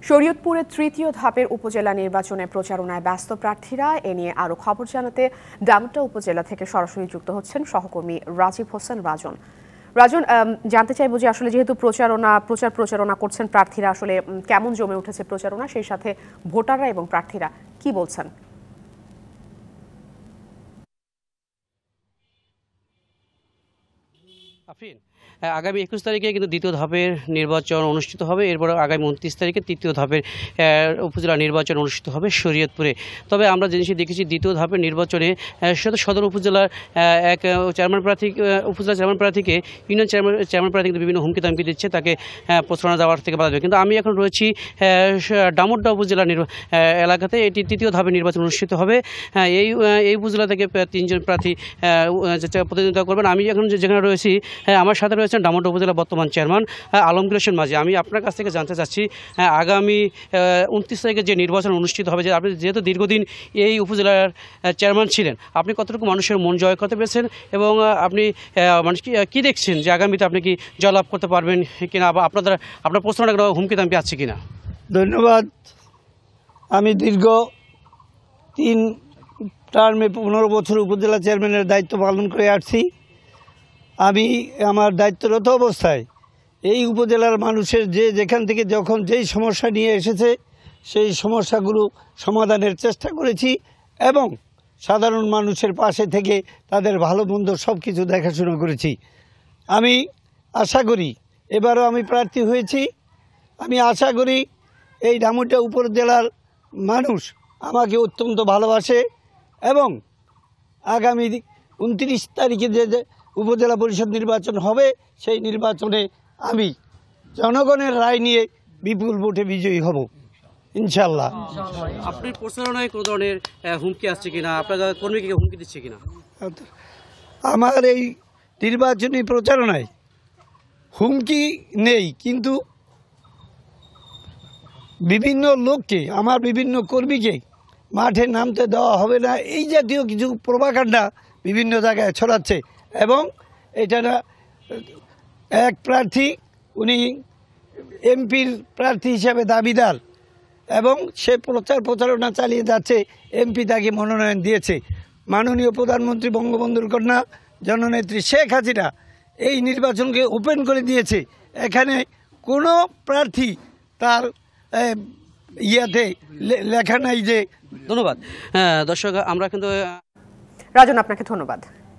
শরীয়তপুরে তৃতীয় ধাপের উপজেলা নির্বাচনে প্রচারণায় ব্যস্ত প্রার্থীরা। এ নিয়ে আরো খবর জানাতে ডামুড্যা উপজেলা থেকে সরাসরি যুক্ত হচ্ছেন সহকর্মী রাজীব হোসেন রাজন। রাজন, জানতে চাইব যে আসলে যেহেতু প্রচারণা করছেন প্রার্থীরা, আসলে কেমন জমে উঠেছে প্রচারণা, সেই সাথে ভোটাররা এবং প্রার্থীরা কি বলছেন? আগামী 21 তারিখে কিন্তু দ্বিতীয় ধাপের নির্বাচন অনুষ্ঠিত হবে। এরপর আগামী 29 তারিখে তৃতীয় ধাপের উপজেলা নির্বাচন অনুষ্ঠিত হবে শরীয়তপুরে। তবে আমরা জিনিসই দেখেছি, দ্বিতীয় ধাপের নির্বাচনে সদর উপজেলার এক উপজেলা চেয়ারম্যান প্রার্থীকে ইউনিয়ন চেয়ারম্যান প্রার্থী কিন্তু বিভিন্ন হুমকি দামকি দিচ্ছে, তাকে প্রচারণা যাওয়ার থেকে বাধা দেবে। কিন্তু আমি এখন রয়েছি ডামুড্যা উপজেলা এলাকাতে। এটি তৃতীয় ধাপের নির্বাচন অনুষ্ঠিত হবে। এই উপজেলা থেকে 3 জন প্রার্থী প্রতিদ্বন্দ্বিতা করবেন। আমি এখন যেখানে রয়েছি, আমার সাথে রয়েছেন ডামুড্যা উপজেলা বর্তমান চেয়ারম্যান আলমগীর হোসেন মাঝি। আমি আপনার কাছ থেকে জানতে চাচ্ছি, আগামী 29 তারিখে যে নির্বাচন অনুষ্ঠিত হবে, যে আপনি যেহেতু দীর্ঘদিন এই উপজেলার চেয়ারম্যান ছিলেন, আপনি কতটুকু মানুষের মন জয় করতে পেরেছেন এবং আপনি মানুষ কি দেখছেন যে আগামীতে আপনি কি জয়লাভ করতে পারবেন কিনা, বা আপনার প্রশ্নটা হুমকি দামকি আছে কিনা? ধন্যবাদ। আমি দীর্ঘ 3 টার্মে 15 বছর উপজেলা চেয়ারম্যানের দায়িত্ব পালন করে আসছি। আমি আমার দায়িত্বরত অবস্থায় এই উপজেলার মানুষের যেখান থেকে যখন যেই সমস্যা নিয়ে এসেছে সেই সমস্যাগুলো সমাধানের চেষ্টা করেছি এবং সাধারণ মানুষের পাশে থেকে তাদের ভালো মন্দ সব কিছু দেখাশোনা করেছি। আমি আশা করি, এবারও আমি প্রার্থী হয়েছি, আমি আশা করি এই ডামুড্যা উপজেলার মানুষ আমাকে অত্যন্ত ভালোবাসে এবং আগামী 29 তারিখে যে উপজেলা পরিষদ নির্বাচন হবে, সেই নির্বাচনে আমি জনগণের রায় নিয়ে বিপুল ভোটে বিজয়ী হব ইনশাল্লাহ। আপনার প্রচারণায় কোনো ধরনের হুমকি আসছে কিনা, আপনার কর্মীকে হুমকি দিচ্ছে কিনা? আমার এই নির্বাচনী প্রচারণায় হুমকি নেই, কিন্তু বিভিন্ন লোককে, আমার বিভিন্ন কর্মীকে মাঠে নামতে দেওয়া হবে না, এই জাতীয় কিছু প্রোপাগান্ডা বিভিন্ন জায়গায় ছড়াচ্ছে। এবং এটা এক প্রার্থী, উনি এমপির প্রার্থী হিসাবে দাবিদার এবং সে প্রচারণা চালিয়ে যাচ্ছে। এমপি তাকে মনোনয়ন দিয়েছে। মাননীয় প্রধানমন্ত্রী বঙ্গবন্ধুর কন্যা জননেত্রী শেখ হাসিনা এই নির্বাচনকে ওপেন করে দিয়েছে। এখানে কোনো প্রার্থী তার ইয়াতে লেখা নাই যে। ধন্যবাদ। দর্শক, আমরা কিন্তু রাজন, আপনাকে ধন্যবাদ।